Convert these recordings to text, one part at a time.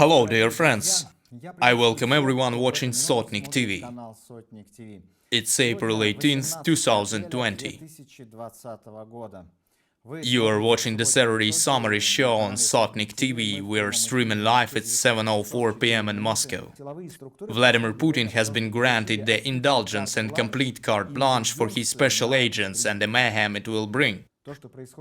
Hello, dear friends. I welcome everyone watching Sotnik-TV. It's April 18th, 2020. You are watching the Saturday summary show on Sotnik-TV. We are streaming live at 7:04 p.m. in Moscow. Vladimir Putin has been granted the indulgence and complete carte blanche for his special agents and the mayhem it will bring.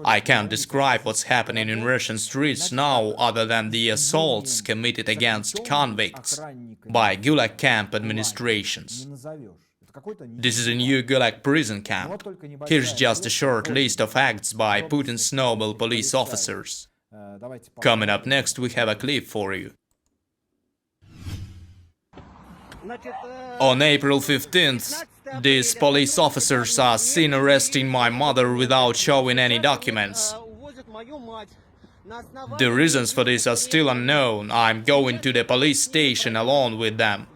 I can't describe what's happening in Russian streets now other than the assaults committed against convicts by Gulag camp administrations. This is a new Gulag prison camp. Here's just a short list of acts by Putin's noble police officers. Coming up next, we have a clip for you. On April 15th, these police officers are seen arresting my mother without showing any documents. The reasons for this are still unknown. I'm going to the police station alone with them.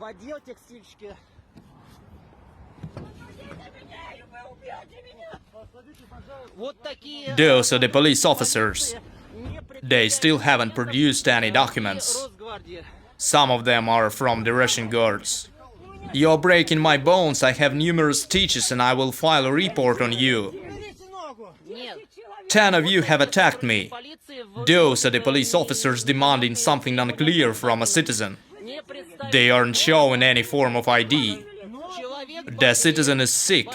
Those are the police officers. They still haven't produced any documents. Some of them are from the Russian guards. You're breaking my bones, I have numerous stitches and I will file a report on you. 10 of you have attacked me. Those are the police officers demanding something unclear from a citizen. They aren't showing any form of ID. The citizen is sick.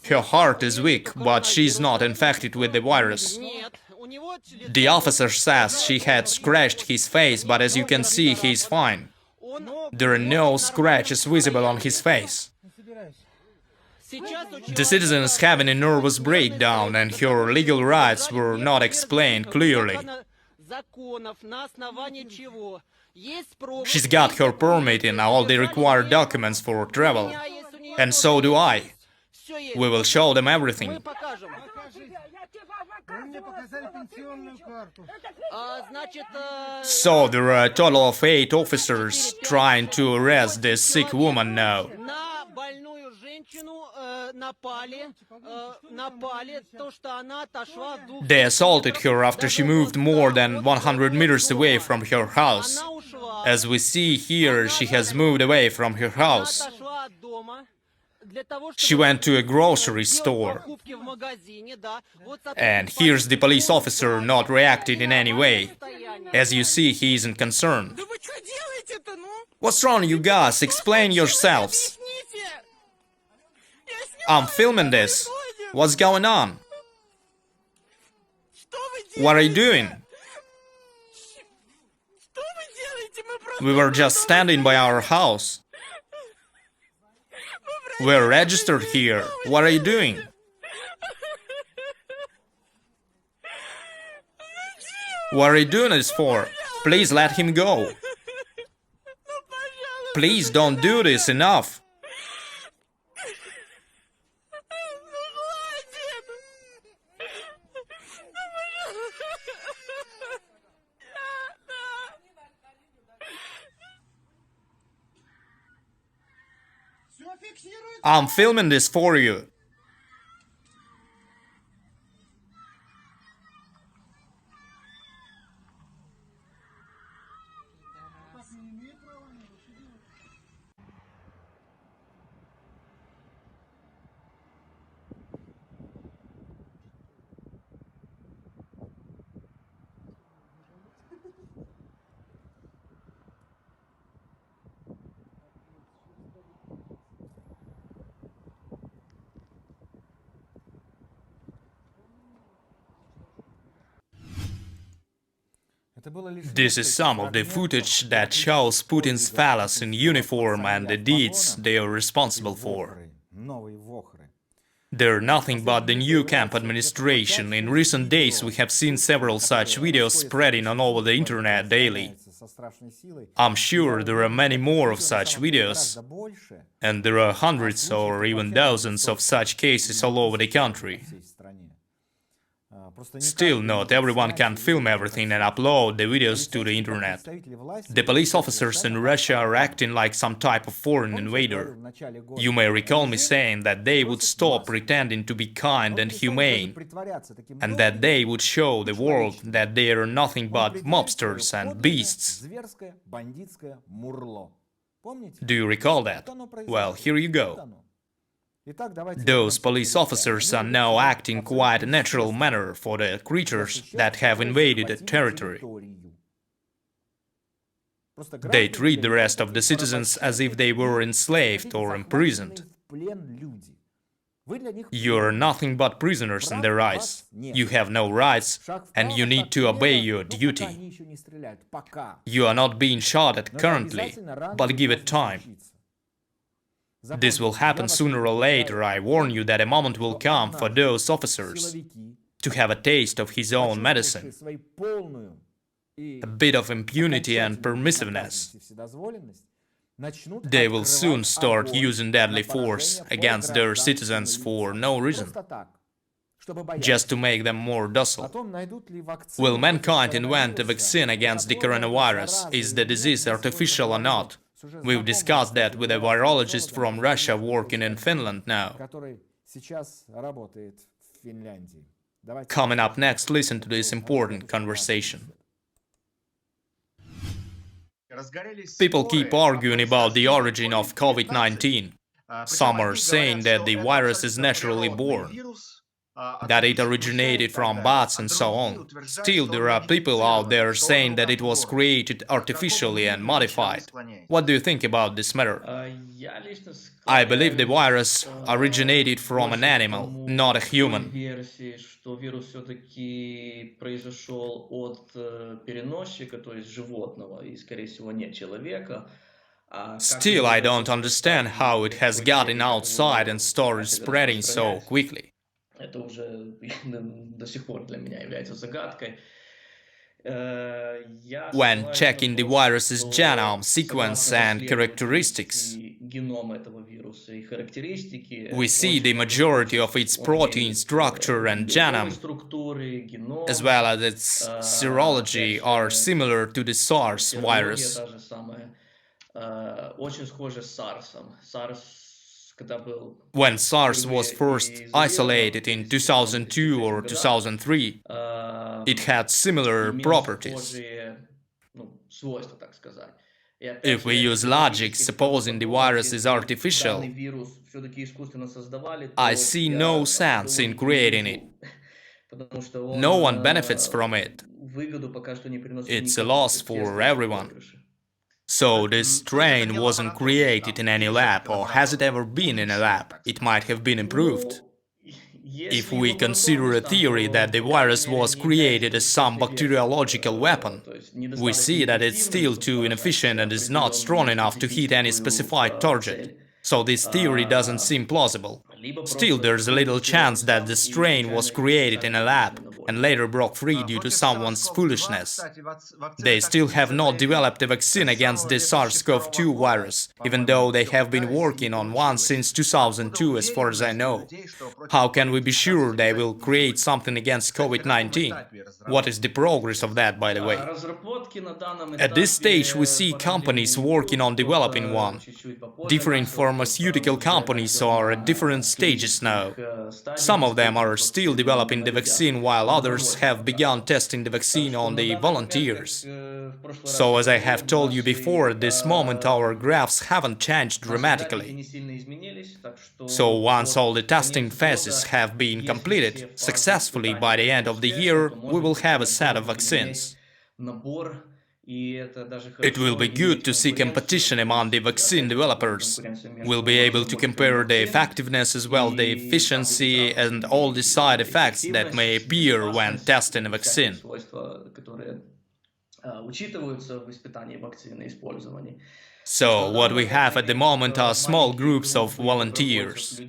Her heart is weak, but she's not infected with the virus. The officer says she had scratched his face, but as you can see, he's fine. There are no scratches visible on his face. The citizen is having a nervous breakdown and her legal rights were not explained clearly. She's got her permit and all the required documents for travel. And so do I. We will show them everything. So there are a total of 8 officers trying to arrest this sick woman now. They assaulted her after she moved more than 100 meters away from her house. As we see here, she has moved away from her house. She went to a grocery store. And here's the police officer not reacting in any way. As you see, he isn't concerned. What's wrong, you guys? Explain yourselves. I'm filming this. What's going on? What are you doing? We were just standing by our house. We're registered here. What are you doing? What are you doing this for? Please let him go. Please don't do this, enough. I'm filming this for you. This is some of the footage that shows Putin's fellows in uniform and the deeds they are responsible for. They're nothing but the new camp administration. In recent days we have seen several such videos spreading all over the internet daily. I'm sure there are many more of such videos, and there are hundreds or even dozens of such cases all over the country. Still, not everyone can film everything and upload the videos to the internet. The police officers in Russia are acting like some type of foreign invader. You may recall me saying that they would stop pretending to be kind and humane, and that they would show the world that they are nothing but mobsters and beasts. Do you recall that? Well, here you go. Those police officers are now acting quite a natural manner for the creatures that have invaded a territory. They treat the rest of the citizens as if they were enslaved or imprisoned. You are nothing but prisoners in their eyes. You have no rights, and you need to obey your duty. You are not being shot at currently, but give it time. This will happen sooner or later. I warn you that a moment will come for those officers to have a taste of his own medicine, a bit of impunity and permissiveness. They will soon start using deadly force against their citizens for no reason, just to make them more docile. Will mankind invent a vaccine against the coronavirus? Is the disease artificial or not? We've discussed that with a virologist from Russia working in Finland now. Coming up next, listen to this important conversation. People keep arguing about the origin of COVID-19. Some are saying that the virus is naturally born, that it originated from bats and so on. Still, there are people out there saying that it was created artificially and modified. What do you think about this matter? I believe the virus originated from an animal, not a human. Still, I don't understand how it has gotten outside and started spreading so quickly. Это уже до сих пор для меня является загадкой. When checking the virus's genome, sequence and characteristics, we see the majority of its protein structure and genome, as well as its serology, are similar to the SARS virus. When SARS was first isolated in 2002 or 2003, it had similar properties. If we use logic, supposing the virus is artificial, I see no sense in creating it. No one benefits from it. It's a loss for everyone. So this strain wasn't created in any lab, or has it ever been in a lab? It might have been improved. If we consider a theory that the virus was created as some bacteriological weapon, we see that it's still too inefficient and is not strong enough to hit any specified target. So this theory doesn't seem plausible. Still, there's a little chance that the strain was created in a lab and later broke free due to someone's foolishness. They still have not developed a vaccine against the SARS-CoV-2 virus, even though they have been working on one since 2002 as far as I know. How can we be sure they will create something against COVID-19? What is the progress of that, by the way? At this stage, we see companies working on developing one. Different pharmaceutical companies are at different stages now. Some of them are still developing the vaccine, while others have begun testing the vaccine on the volunteers. So, as I have told you before, at this moment our graphs haven't changed dramatically. So, once all the testing phases have been completed successfully by the end of the year, we will have a set of vaccines. It will be good to see competition among the vaccine developers. We'll be able to compare the effectiveness as well as the efficiency and all the side effects that may appear when testing a vaccine. So, what we have at the moment are small groups of volunteers.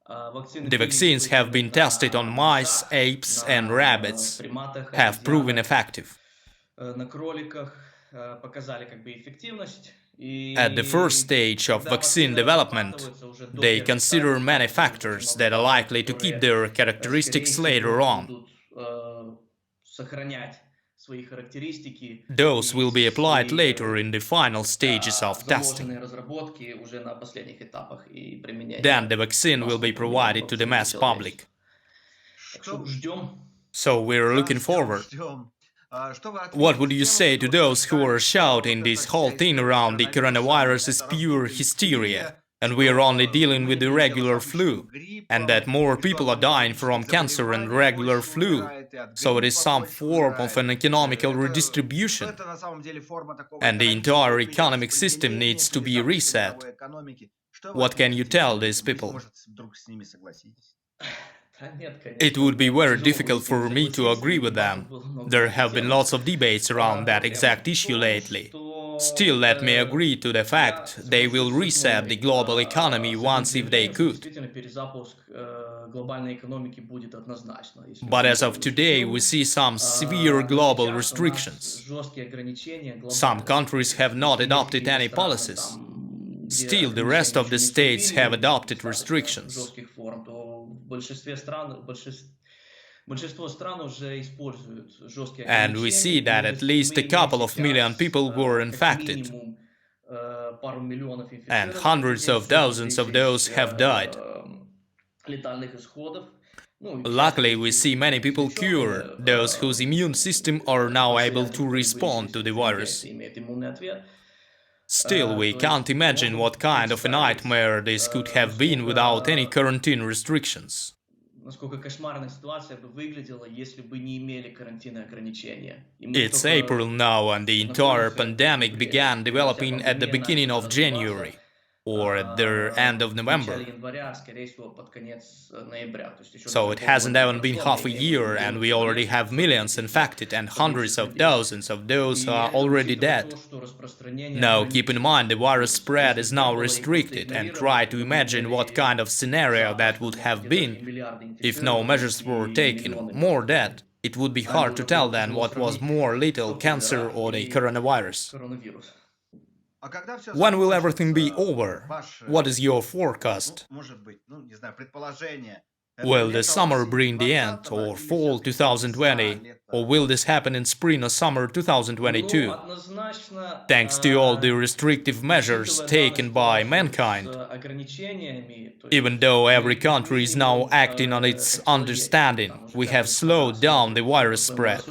The vaccines have been tested on mice, apes and rabbits, have proven effective. At the first stage of vaccine development, they consider many factors that are likely to keep their characteristics later on. сохранять свои характеристики Those will be и applied свои later in the final stages of testing. заложенные разработки уже на последних этапах и Then применения the vaccine will be массового применения provided to the по mass всему public. человечеству. Так что ждем. So we're looking forward. What would you say to those who are shouting this whole thing around the coronavirus is pure hysteria, and we are only dealing with the regular flu, and that more people are dying from cancer and regular flu, so it is some form of an economical redistribution, and the entire economic system needs to be reset? What can you tell these people? It would be very difficult for me to agree with them. There have been lots of debates around that exact issue lately. Still, let me agree to the fact they will reset the global economy once if they could. But as of today, we see some severe global restrictions. Some countries have not adopted any policies. Still, the rest of the states have adopted restrictions. And we see that at least a couple of million people were infected, and hundreds of thousands of those have died. Luckily, we see many people cured, those whose immune system are now able to respond to the virus. Still, we can't imagine what kind of a nightmare this could have been without any quarantine restrictions. It's April now, and the entire pandemic began developing at the beginning of January, or at the end of November. So it hasn't even been half a year, and we already have millions infected, and hundreds of thousands of those are already dead. Now, keep in mind the virus spread is now restricted, and try to imagine what kind of scenario that would have been if no measures were taken. More dead. It would be hard to tell then what was more lethal, cancer or the coronavirus. When will everything be over? What is your forecast? Will the summer bring the end, or fall 2020, or will this happen in spring or summer 2022? Thanks to all the restrictive measures taken by mankind, even though every country is now acting on its understanding, we have slowed down the virus spread.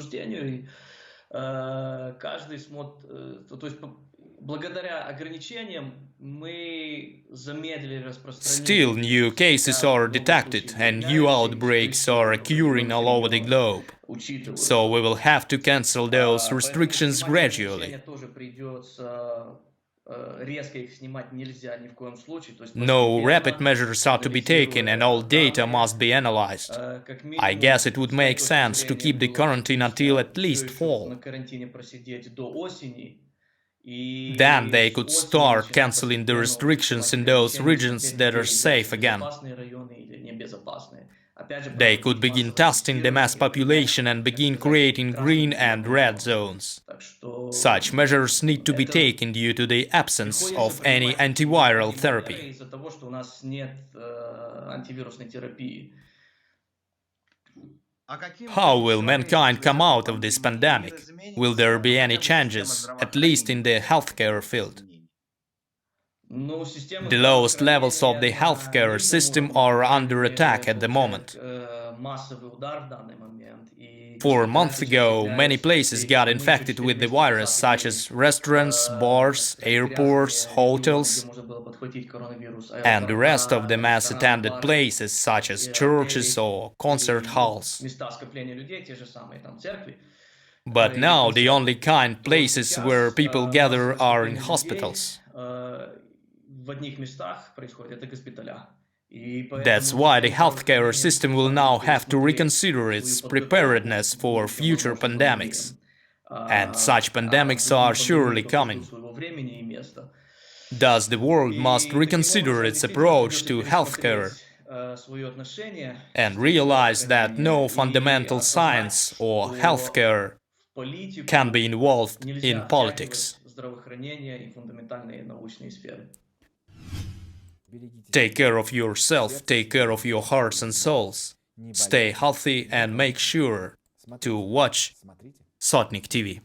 Still, new cases are detected and new outbreaks are occurring all over the globe. So we will have to cancel those restrictions gradually. No rapid measures are to be taken and all data must be analyzed. I guess it would make sense to keep the quarantine until at least fall. Then they could start canceling the restrictions in those regions that are safe again. They could begin testing the mass population and begin creating green and red zones. Such measures need to be taken due to the absence of any antiviral therapy. How will mankind come out of this pandemic? Will there be any changes, at least in the healthcare field? The lowest levels of the healthcare system are under attack at the moment. 4 months ago, many places got infected with the virus, such as restaurants, bars, airports, hotels, and the rest of the mass-attended places, such as churches or concert halls. But now, the only kind places where people gather are in hospitals. That's why the healthcare system will now have to reconsider its preparedness for future pandemics. And such pandemics are surely coming. Thus, the world must reconsider its approach to healthcare and realize that no fundamental science or healthcare can be involved in politics. Take care of yourself, take care of your hearts and souls. Stay healthy and make sure to watch Sotnik-TV.